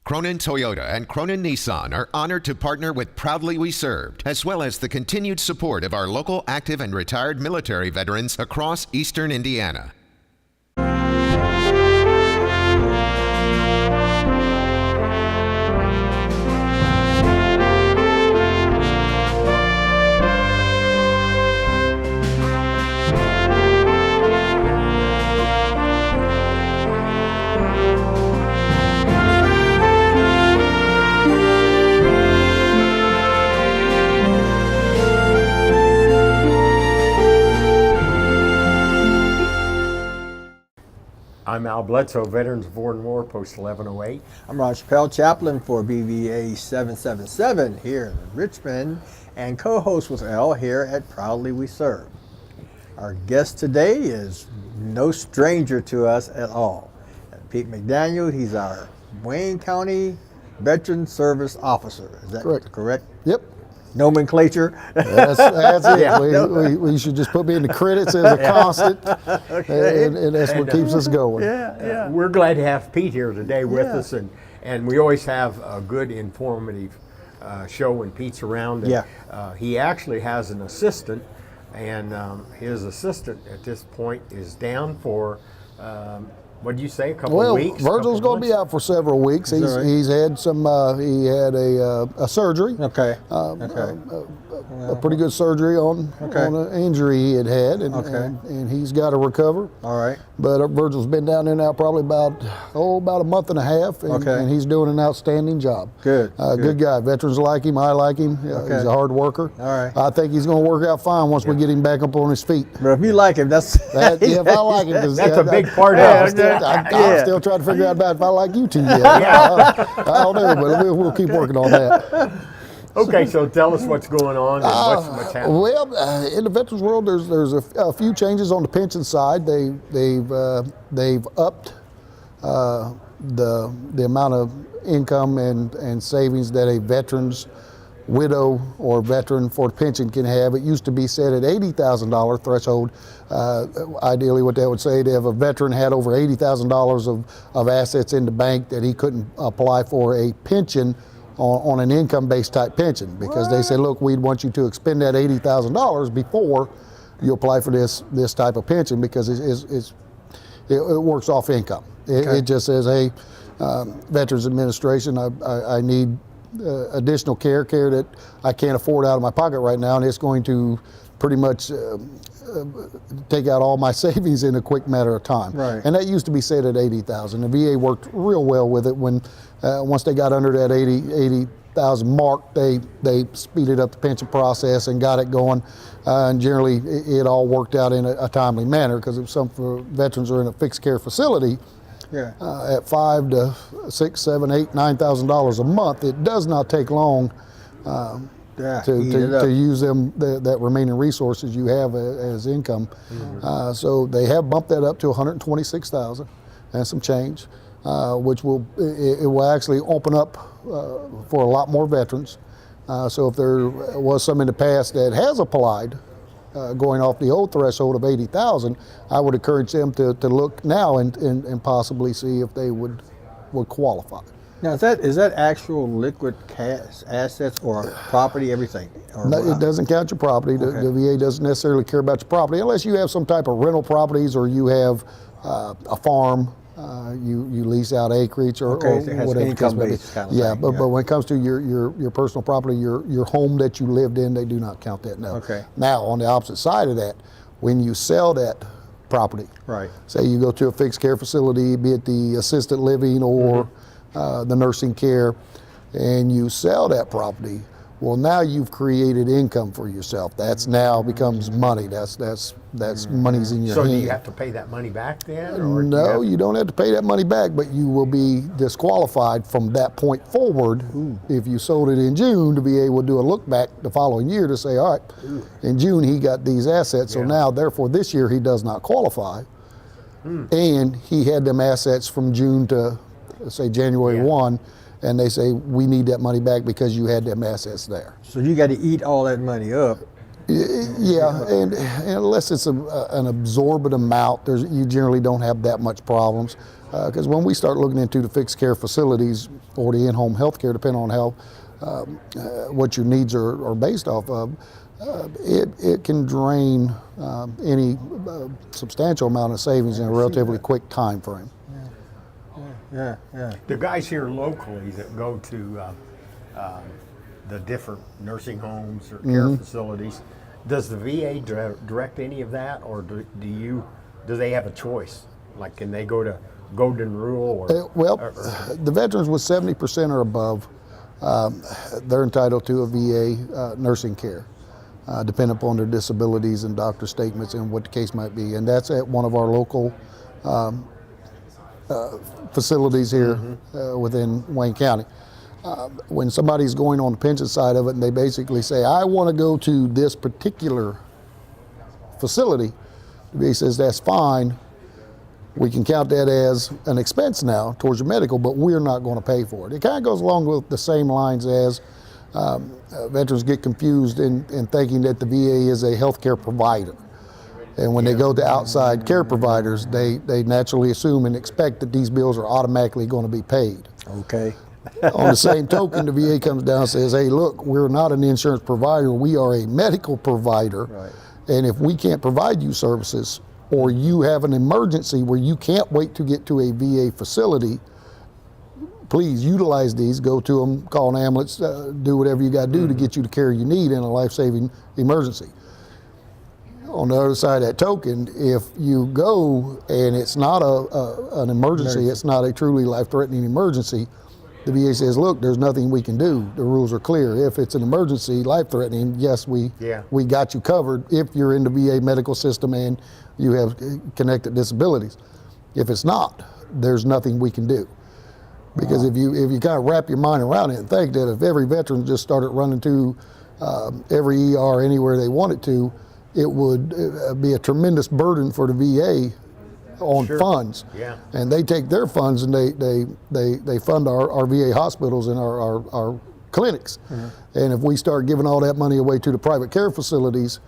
Cronin Toyota and Cronin Nissan are honored to partner with Proudly We Served, as well as the continued support of our local active and retired military veterans across eastern Indiana. I'm Al Bledsoe, Veterans of War and War, Post 1108. I'm Ron Chappell, chaplain for BVA 777 here in Richmond, and co-host with Al here at Proudly We Serve. Our guest today is no stranger to us at all. Pete McDaniel, he's our Wayne County Veteran Service Officer. Is that correct? Yep. Nomenclature. That's it. Yeah. We should just put me in the credits as a constant, Okay. and that's what keeps us going. Yeah. We're glad to have Pete here today with us, and we always have a good, informative show when Pete's around. And, he actually has an assistant, and his assistant at this point is down for, what did you say, a couple of weeks? Virgil's going to be out for several weeks. He's had some, he had a surgery. Okay. A pretty good surgery on an injury he had, and he's got to recover. All right. But Virgil's been down there now probably about a month and a half, and he's doing an outstanding job. Good. Good guy. Veterans like him. I like him. He's a hard worker. All right. I think he's going to work out fine once we get him back up on his feet. But if you like him, that's if I like him, that's a big part of it. I'm still trying to figure out about if I like you two yet. I don't know, but we'll keep working on that. Okay, so tell us what's going on and what's happening. Well, in the veterans world, there's a few changes on the pension side. They've upped the amount of income and savings that a veteran's widow or veteran for pension can have. It used to be set at $80,000 threshold. Ideally, what that would say, to have a veteran had over $80,000 of assets in the bank, that he couldn't apply for a pension on an income-based type pension, because they say, look, we'd want you to expend that $80,000 before you apply for this type of pension, because it works off income. It just says, hey, Veterans Administration, I need additional care that I can't afford out of my pocket right now, and it's going to pretty much take out all my savings in a quick matter of time. Right. And that used to be set at $80,000. The VA worked real well with it. When once they got under that $80,000 mark, they speeded up the pension process and got it going. And generally, it all worked out in a timely manner, because if some veterans are in a fixed care facility, at $5,000 to $6,000, $7,000, $8,000, $9,000 a month, it does not take long to use them, that remaining resources you have as income. So they have bumped that up to $126,000 and some change, which will actually open up for a lot more veterans. So if there was some in the past that has applied, going off the old threshold of $80,000, I would encourage them to look now and possibly see if they would qualify. Now, is that actual liquid cash assets or property, everything? Or no, it doesn't count your property. The VA doesn't necessarily care about your property unless you have some type of rental properties, or you have a farm, you lease out acreage or whatever. Income-based kind of thing. But when it comes to your personal property, your home that you lived in, they do not count that now. Now, on the opposite side of that, when you sell that property, say you go to a fixed care facility, be it the assisted living or the nursing care, and you sell that property, well, now you've created income for yourself. That's now becomes money. That's money's in your hand. So do you have to pay that money back then? Or no, you don't have to pay that money back, but you will be disqualified from that point forward if you sold it in June, to be able to do a look back the following year to say, all right, in June he got these assets, so now therefore this year he does not qualify. And he had them assets from June to say January 1, and they say, we need that money back because you had them assets there. So you got to eat all that money up. Yeah, and unless it's an absorbent amount, you generally don't have that much problems. Because when we start looking into the fixed care facilities or the in-home health care, depending on how what your needs are based off of, it can drain any substantial amount of savings in a relatively quick time frame. Yeah. The guys here locally that go to the different nursing homes or care facilities, does the VA direct any of that, or do they have a choice? Like, can they go to Golden Rule or? The veterans with 70% or above, they're entitled to a VA nursing care, depending upon their disabilities and doctor statements and what the case might be. And that's at one of our local facilities here within Wayne County. When somebody's going on the pension side of it and they basically say, I want to go to this particular facility, the VA says, that's fine. We can count that as an expense now towards your medical, but we're not going to pay for it. It kind of goes along with the same lines as veterans get confused in thinking that the VA is a healthcare provider. And when they go to outside care providers, they naturally assume and expect that these bills are automatically going to be paid. Okay. On the same token, the VA comes down and says, hey, look, we're not an insurance provider. We are a medical provider. Right. And if we can't provide you services, or you have an emergency where you can't wait to get to a VA facility, please utilize these, go to them, call an ambulance, do whatever you got to do to get you the care you need in a life-saving emergency. On the other side of that token, if you go and it's not an emergency, it's not a truly life-threatening emergency, the VA says, look, there's nothing we can do. The rules are clear. If it's an emergency, life-threatening, yes, we got you covered if you're in the VA medical system and you have connected disabilities. If it's not, there's nothing we can do. Because if you kind of wrap your mind around it and think that if every veteran just started running to every ER anywhere they wanted to, it would be a tremendous burden for the VA on funds. Yeah. And they take their funds and they fund our VA hospitals and our clinics. And if we start giving all that money away to the private care facilities,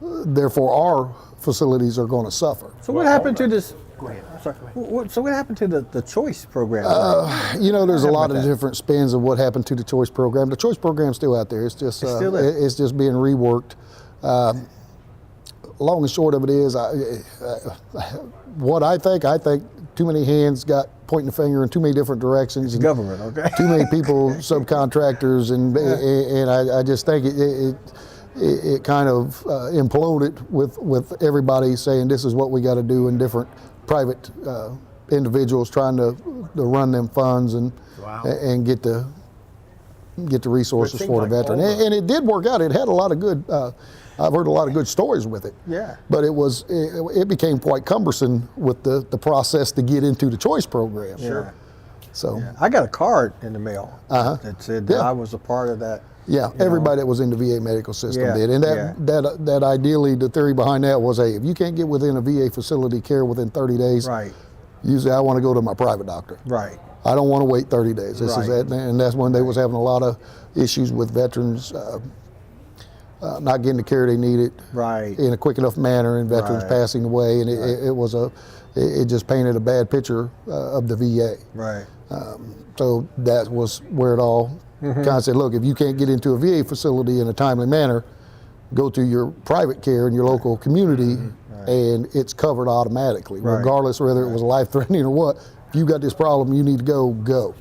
therefore our facilities are going to suffer. So what happened to this? Go ahead. Sorry. So what happened to the choice program? There's a lot of different spins of what happened to the choice program. The choice program's still out there. It's just still there. It's just being reworked. Long and short of it is, what I think too many hands got pointing the finger in too many different directions. It's government, okay? Too many people, subcontractors, and I just think it kind of imploded with everybody saying this is what we got to do, and different private individuals trying to run them funds and get the resources for the veteran. And it did work out. It had a lot of good. I've heard a lot of good stories with it. Yeah. But it became quite cumbersome with the process to get into the choice program. Sure. So I got a card in the mail that said that I was a part of that. Yeah, everybody that was in the VA medical system did. And that ideally, the theory behind that was, hey, if you can't get within a VA facility care within 30 days, usually I want to go to my private doctor. Right. I don't want to wait 30 days. And that's when they was having a lot of issues with veterans not getting the care they needed in a quick enough manner, and veterans passing away, and it just painted a bad picture of the VA. Right. So that was where it all kind of said, look, if you can't get into a VA facility in a timely manner, go to your private care in your local community, and it's covered automatically, regardless whether it was life-threatening or what. If you got this problem, you need to go.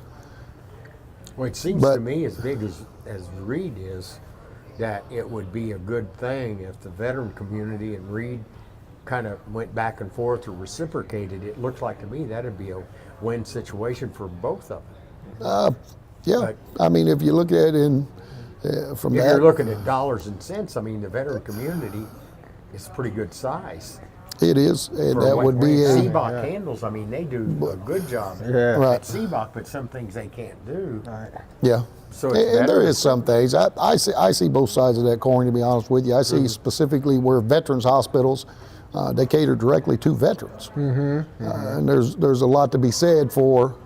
Well, it seems to me, as big as Reed is, that it would be a good thing if the veteran community and Reed kind of went back and forth or reciprocated. It looks like to me that'd be a win situation for both of them. But, I mean, if you look at it from that, you're looking at dollars and cents, I mean, the veteran community is pretty good size. It is, and that would be CBOC handles. I mean, they do a good job at CBOC, but some things they can't do. Yeah. So and there is some things. I see both sides of that coin, to be honest with you. I see specifically where veterans hospitals, they cater directly to veterans. And there's a lot to be said for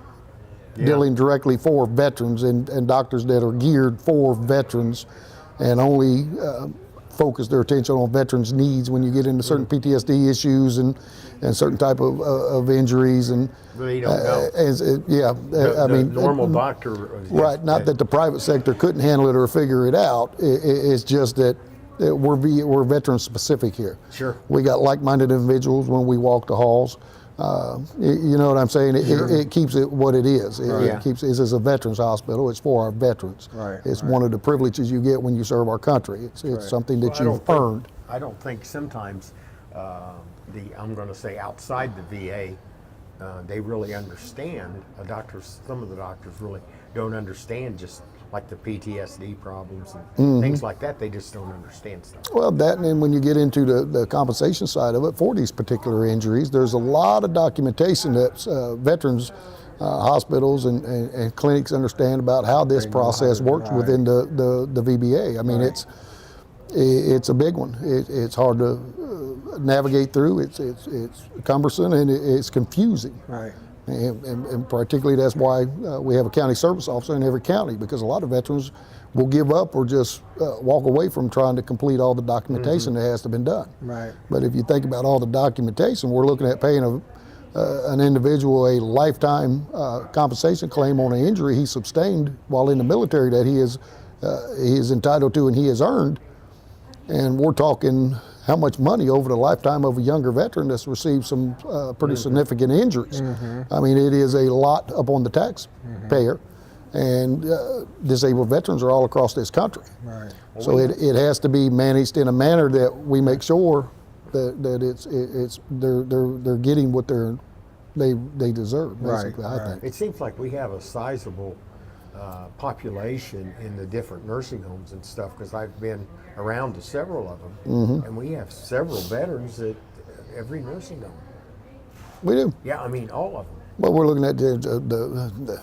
dealing directly for veterans and doctors that are geared for veterans and only focus their attention on veterans' needs when you get into certain PTSD issues and certain type of injuries. And They don't know. I mean, normal doctor. Right, not that the private sector couldn't handle it or figure it out. It's just that we're veteran specific here. Sure. We got like-minded individuals when we walk the halls. You know what I'm saying? It keeps it what it is. It keeps this is a veterans hospital. It's for our veterans. Right. It's one of the privileges you get when you serve our country. It's something that you've earned. I don't think sometimes I'm going to say outside the VA, they really understand. Some of the doctors really don't understand just like the PTSD problems and things like that. They just don't understand stuff. Well, that, and then when you get into the compensation side of it for these particular injuries, there's a lot of documentation that veterans hospitals and clinics understand about how this process works within the VBA. I mean, it's a big one. It's hard to navigate through. It's cumbersome and it's confusing. Right. And particularly that's why we have a county service officer in every county, because a lot of veterans will give up or just walk away from trying to complete all the documentation that has to be done. Right. But if you think about all the documentation, we're looking at paying an individual a lifetime compensation claim on an injury he sustained while in the military that he is entitled to and he has earned. And we're talking how much money over the lifetime of a younger veteran that's received some pretty significant injuries. I mean, it is a lot upon the taxpayer, and disabled veterans are all across this country. Right. So it has to be managed in a manner that we make sure that they're getting what they deserve, basically. Right. I think. It seems like we have a sizable population in the different nursing homes and stuff, because I've been around to several of them, and we have several veterans at every nursing home. We do. Yeah, I mean all of them. Well, we're looking at the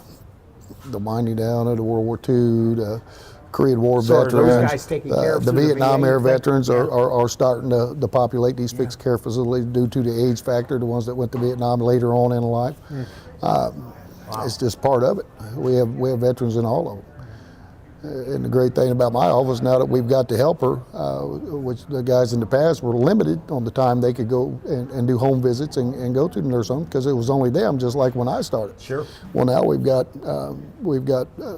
winding down of the World War II, the Korean War So are veterans, those guys taken care of the through the Vietnam VA, era you think? veterans are starting to populate these fixed care facilities due to the age factor, the ones that went to Vietnam later on in life. It's just part of it. We have veterans in all of them. And the great thing about my office now that we've got the helper, which the guys in the past were limited on the time they could go and do home visits and go to the nurse home, because it was only them, just like when I started. Sure. Well, now we've got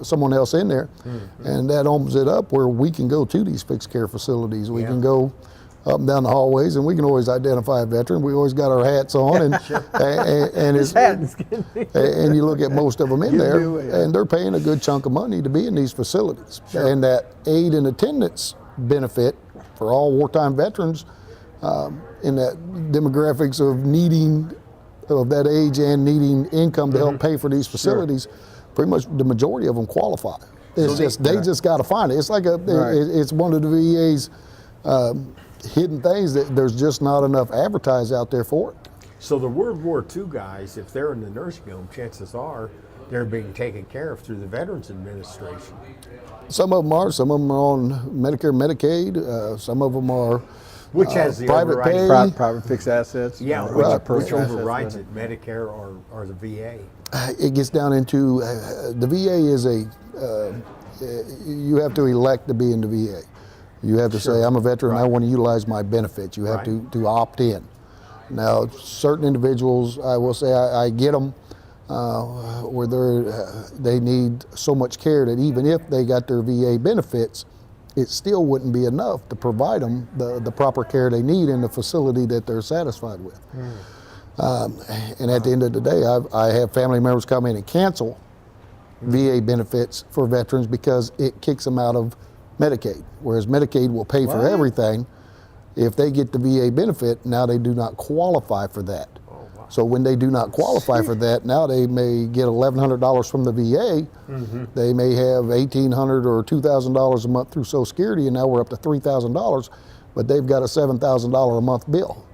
someone else in there, and that opens it up where we can go to these fixed care facilities. We can go up and down the hallways, and we can always identify a veteran. We always got our hats on, and and you look at most of them in there, and they're paying a good chunk of money to be in these facilities. Sure. And that aid and attendance benefit for all wartime veterans in that demographics of that age and needing income to help pay for these facilities, pretty much the majority of them qualify. It's they just got to find it. It's like it's one of the VA's hidden things that there's just not enough advertised out there for it. So the World War II guys, if they're in the nursing home, chances are they're being taken care of through the Veterans Administration. Some of them are. Some of them are on Medicare, Medicaid. Some of them are Which has the private overriding pay. Private fixed assets. Yeah, which overrides it, Medicare or the VA? It gets down into the VA is you have to elect to be in the VA. You have to say, I'm a veteran, I want to utilize my benefits. You have to opt in. Now, certain individuals, I will say, I get them where they need so much care that even if they got their VA benefits, it still wouldn't be enough to provide them the proper care they need in the facility that they're satisfied with. And at the end of the day, I have family members come in and cancel VA benefits for veterans because it kicks them out of Medicaid, whereas Medicaid will pay for everything. If they get the VA benefit, now they do not qualify for that. So when they do not qualify for that, now they may get $1,100 from the VA. They may have $1,800 or $2,000 a month through Social Security, and now we're up to $3,000, but they've got a $7,000 a month bill.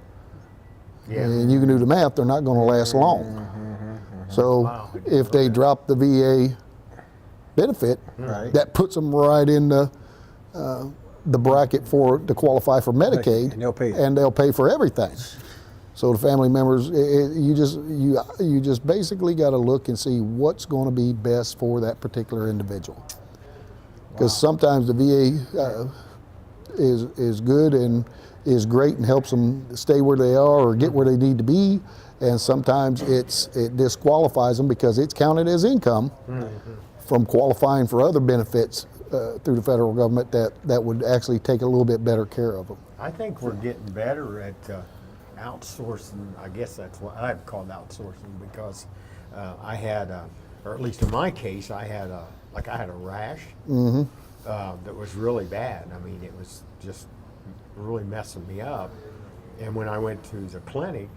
And you can do the math, they're not going to last long. So if they drop the VA benefit, that puts them right in the bracket to qualify for Medicaid, and they'll pay for everything. So the family members, you just basically got to look and see what's going to be best for that particular individual. Because sometimes the VA is good and is great and helps them stay where they are or get where they need to be, and sometimes it disqualifies them because it's counted as income from qualifying for other benefits through the federal government that would actually take a little bit better care of them. I think we're getting better at outsourcing. I guess that's what I've called outsourcing, because I had, or at least in my case, I had a rash that was really bad. I mean, it was just really messing me up. And when I went to the clinic,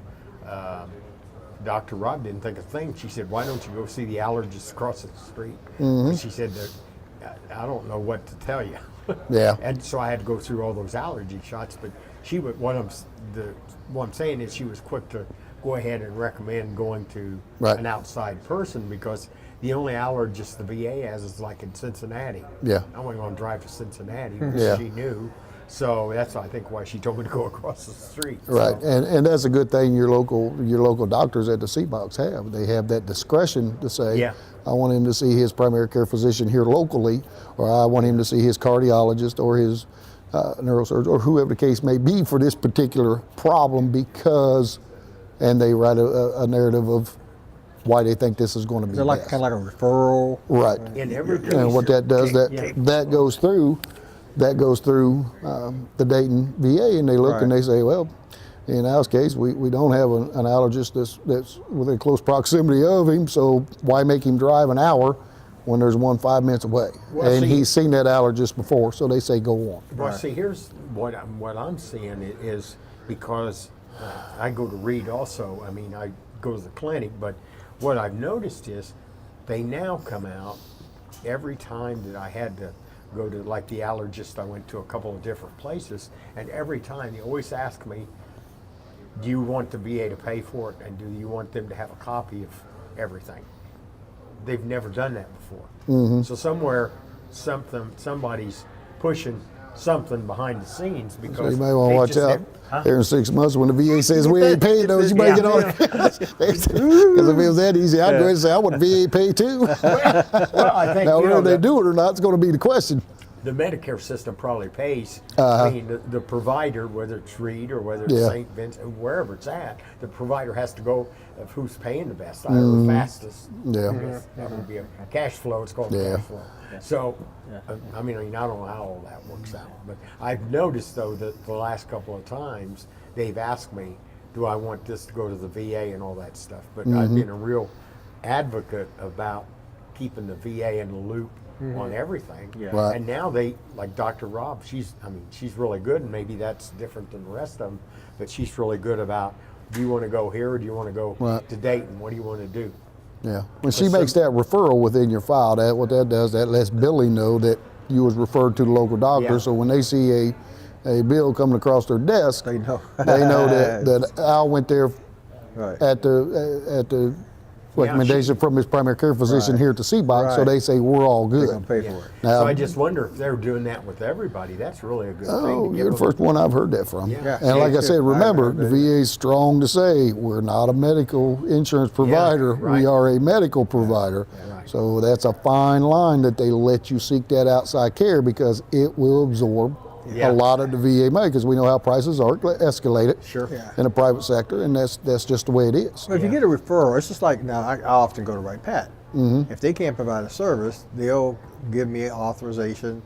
Dr. Rob didn't think a thing. She said, "Why don't you go see the allergist across the street?" And she said, "I don't know what to tell you." Yeah. And so I had to go through all those allergy shots. But she would, what I'm saying is, she was quick to go ahead and recommend going to an outside person, because the only allergist the VA has is like in Cincinnati. Yeah. I wasn't going to drive to Cincinnati, which she knew. So that's, I think, why she told me to go across the street. Right, So, and that's a good thing your local doctors at the C-Box have. They have that discretion to say, I want him to see his primary care physician here locally, or I want him to see his cardiologist or his neurosurgeon, or whoever the case may be for this particular problem, because, and they write a narrative of why they think this is going to be They're like best. kind of like a referral. Right. in every case, And what that does, that goes through the Dayton VA, and they look and they say, well, in our case, we don't have an allergist that's within close proximity of him, so why make him drive an hour when there's one 5 minutes away? Well, and see, he's seen that allergist before, so they say go on. Well, see, here's what I'm seeing is, because I go to Reed also. I mean, I go to the clinic, but what I've noticed is they now come out every time that I had to go to, like the allergist, I went to a couple of different places, and every time they always ask me, do you want the VA to pay for it, and do you want them to have a copy of everything? They've never done that before. So somewhere, somebody's pushing something behind the scenes, because So you may want to watch just out. have- Here in 6 months, when the VA says we ain't paid those, you might get on it. Because if it was that easy, I'd go ahead and say I want VA pay too. Well, I think, Now, you know, whether they do it or not, it's going to be the question. the Medicare system probably pays. Uh-huh. I mean, the provider, whether it's Reed or whether it's St. Vincent, wherever it's at, the provider has to go of who's paying the best, or the fastest. Yeah. That would be a cash flow. It's called Yeah. cash flow. So, I mean, I don't know how all that works out, but I've noticed though that the last couple of times they've asked me, do I want this to go to the VA and all that stuff? But I've been a real advocate about keeping the VA in the loop on everything. Right. And now they, like Dr. Rob, she's really good, and maybe that's different than the rest of them, but she's really good about, do you want to go here or do you want to go to Dayton? What do you want to do? Yeah. When she makes that referral within your file, what that does, that lets Billy know that you was referred to the local doctor. Yeah. So when they see a bill coming across their desk, They know. they know that Al went there Right. at the recommendation from his primary care physician here at the C-Box, so Right. they say we're all They're good. gonna pay for it. Now, So I just wonder if they're doing that with everybody. That's really a good thing. oh, to you're the give them. first one I've heard that from. Yeah. And like I said, remember, the I- VA is strong to say we're not a medical insurance provider. right. We are a medical provider. Right. So that's a fine line that they let you seek that outside care, because it will absorb Yeah. a lot of the VA money, because we know how prices are escalated Sure. in the private sector, and that's just the way it is. Well, if you get a referral, it's just like now. I often go to Right Pat. If they can't provide a service, they'll give me authorization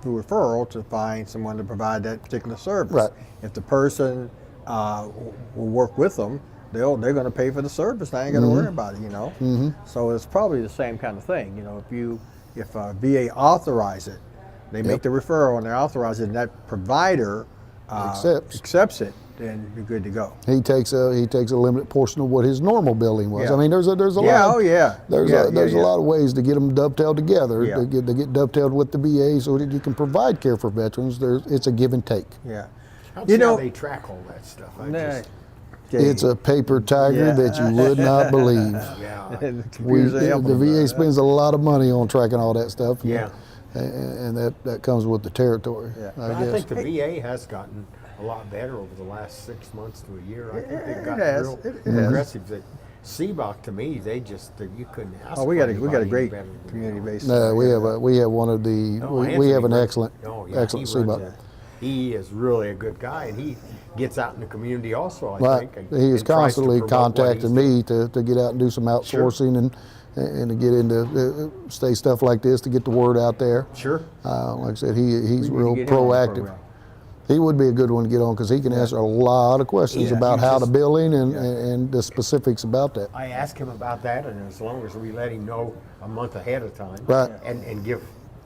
through referral to find someone to provide that particular service. Right. If the person will work with them, they're going to pay for the service. I ain't going to worry about it. You know. So it's probably the same kind of thing. You know, if VA authorize it, they make the referral and they authorize it, and that provider accepts it, then you're good to go. He takes a limited portion of what his normal billing was. Yeah. I mean, there's a Yeah, lot. oh yeah. There's a lot of ways to get them dovetailed together. Yeah. To get dovetailed with the VA so that you can provide care for veterans. It's a give and take. Yeah. I'll You see how know- they track all that stuff. It's a paper tiger that you would not believe. Yeah. And the computers are helping The them, VA spends a lot of money on tracking all that stuff. Yeah. And that comes with the territory. Yeah. I I guess. think the VA has gotten a lot better over the last 6 months to a year. I think they've It gotten has. real It has. aggressive. That Seabach, to me, you couldn't ask. We got a great better than community-based. No, we have one of the we have an excellent excellent Seabach. He is really a good guy, and he gets out in the community also, I Right. think. He is and tries to constantly promote what contacting he's doing. me to get out and do some outsourcing and to get into say stuff like this to get the word out there. Sure. Like I said, he's We real need to get him on the proactive. program. He would be a good one to get on because he can answer a lot of questions Yeah, about he how just- the building and the specifics about that. I asked him about that, and as long as we let him know a month ahead of time, Right. and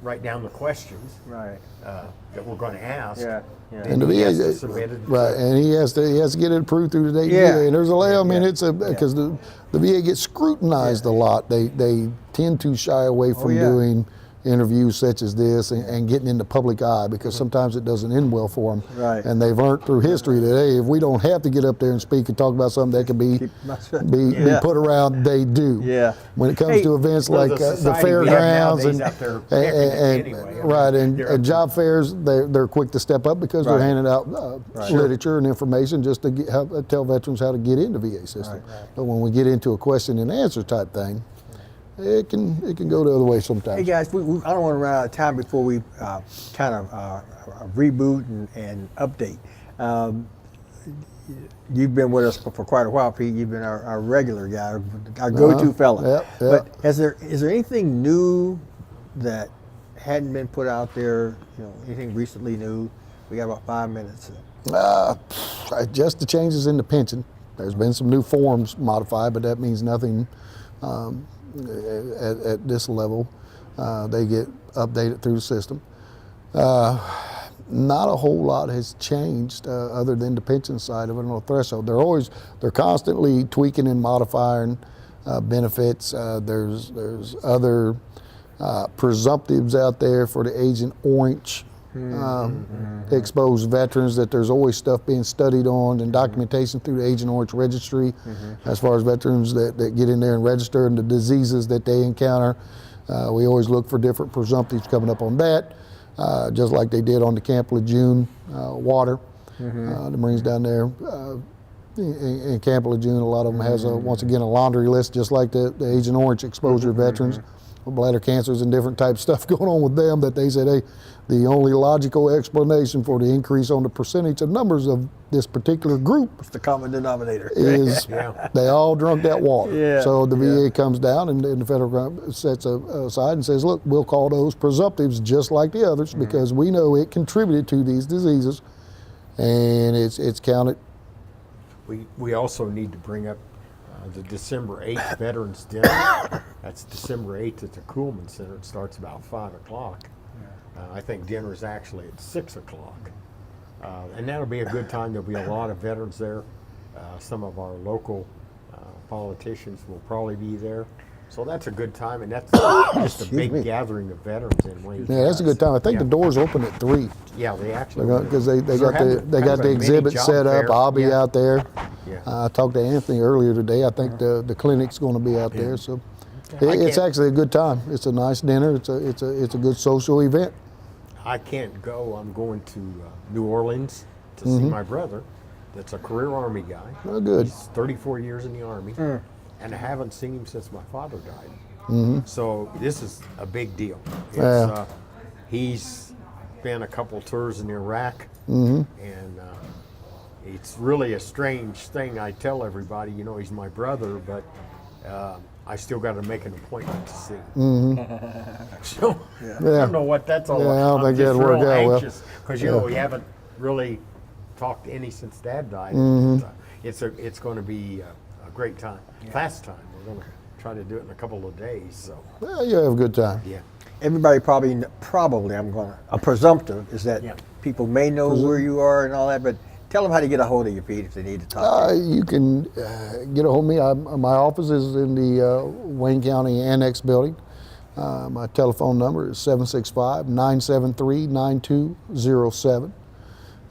write down the questions Right. that we're going to ask, Yeah. then And the he has VA, to submit it. right, and he has to get it approved through the Yeah. VA. And there's a layout. I mean, Yeah. it's because the VA gets scrutinized a lot. They tend to shy away from doing interviews such as this and getting in the public eye because sometimes it doesn't end well for them. Right. And they've learned through history that hey, if we don't have to get up there and speak and talk about something that can be put around, they do. Yeah. When it comes to events Well, like the the society we have fairgrounds nowadays and out there picking anyway. I mean, right and they're up job fairs, they're quick to step up because they're Right. handing out literature and information just to tell veterans how to get into VA system. Right. But when we get into a question and answer type thing, it can go the other way sometimes. Hey guys, I don't want to run out of time before we kind of reboot and update. You've been with us for quite a while, Pete. You've been our regular guy, our go-to fella. Yep. But is there anything new that hadn't been put out there? You know, anything recently new? We got about 5 minutes. Just the changes in the pension. There's been some new forms modified, but that means nothing at this level. They get updated through the system. Not a whole lot has changed other than the pension side of it on the threshold. They're constantly tweaking and modifying benefits. There's other presumptives out there for the Agent Orange exposed veterans that there's always stuff being studied on and documentation through the Agent Orange registry as far as veterans that get in there and register and the diseases that they encounter. We always look for different presumptives coming up on that. Just like they did on the Camp Lejeune water. The Marines down there in Camp Lejeune, a lot of them has, once again, a laundry list, just like the Agent Orange exposure veterans, with bladder cancers and different types of stuff going on with them that they said, hey, the only logical explanation for the increase on the percentage of numbers of this particular group What's the common denominator? is they all drunk that water. Yeah. So the VA comes down and the federal government sets aside and says, look, we'll call those presumptives just like the others because we know it contributed to these diseases and it's counted. We also need to bring up the December 8th Veterans Dinner. That's December 8th at the Kuhlman Center. It starts about 5 o'clock. I think dinner is actually at 6 o'clock. And that'll be a good time. There'll be a lot of veterans there. Some of our local politicians will probably be there. So that's a good time, and that's just a big gathering of veterans in Wayne. Yeah, that's a good time. I think the doors open at 3. Yeah, they actually Because they So got they're the having a exhibit mini set job up. fair. I'll be out there. Yeah. I talked to Anthony earlier today. I think the clinic's going to be out there. So it's can't- actually a good time. It's a nice dinner. It's a good social event. I can't go. I'm going to New Orleans to see my brother. That's a career Army guy. Oh, good. He's 34 years in the Army, and I haven't seen him since my father died. So this is a big deal. It's, Yeah. He's been a couple tours in Iraq, and it's really a strange thing. I tell everybody, you know, he's my brother, but I still got to make an appointment to see him. So I don't know what that's all Yeah, I about. don't I'm think just that'd work real out well. anxious because you know we haven't really talked to any since Dad died. It's going to be a great time, fast time. We're going to try to do it in a couple of days. So Well, you have a good time. yeah. Everybody probably I'm going to, a presumptive is that Yeah. people may know where you are and all that, but tell them how to get a hold of you, Pete, if they need to talk to you. You can get a hold of me. My office is in the Wayne County Annex building. My telephone number is 765-973-9207.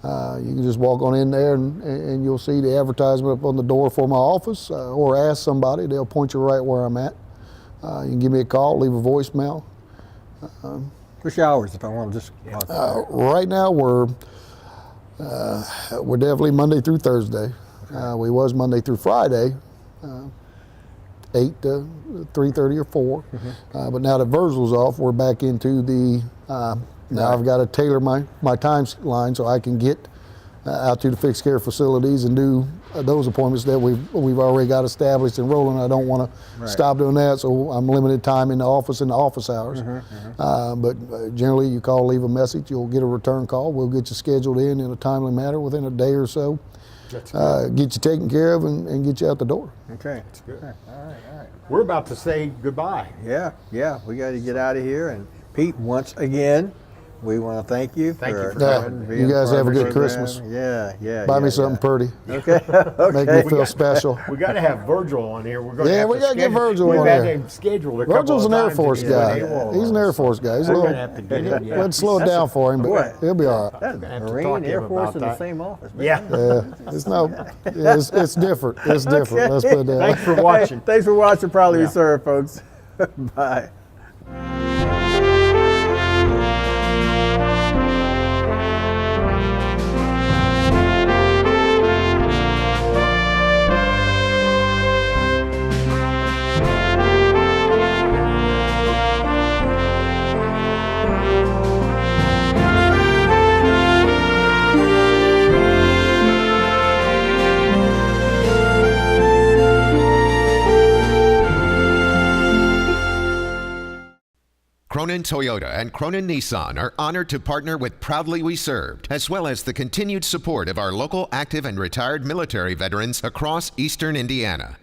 You can just walk on in there and you'll see the advertisement up on the door for my office or ask somebody. They'll point you right where I'm at. You can give me a call, leave a voicemail. What's your hours if I want to just Right now we're definitely Monday through Thursday. We was Monday through Friday. 8 to 3:30 or 4. But now that Virgil's off, we're back into the, now I've got to tailor my timeline so I can get out to the fixed care facilities and do those appointments that we've already got established and rolling. I don't want to stop doing that, so I'm limited time in the office hours. But generally, you call, leave a message, you'll get a return call. We'll get you scheduled in a timely manner within a day or so. Get you taken care of and get you out the door. Okay. That's good. All right. We're about to say goodbye. Yeah. We got to get out of here. And Pete, once again, we want to thank you. Thank you for coming. You guys have a good Program. Christmas. Yeah. Buy me something pretty. Okay. Make me feel special. We got to have Virgil on here. We're going Yeah, to we got to get Virgil We've on had here. him scheduled a couple Virgil's of an Air times Force and guy. AWOL. He's an Air Force guy. He's a We're little, going to have to get him. Yeah. let's slow it down for him, but he'll be all right. That's have to Marine, talk to Air him Force about in the that. same office. Man. Yeah. It's different. It's different. Let's put it that way. Thanks for watching. Thanks for watching Proudly We Yeah. Serve, folks. Bye. Cronin Toyota and Cronin Nissan are honored to partner with Proudly We Served, as well as the continued support of our local active and retired military veterans across eastern Indiana.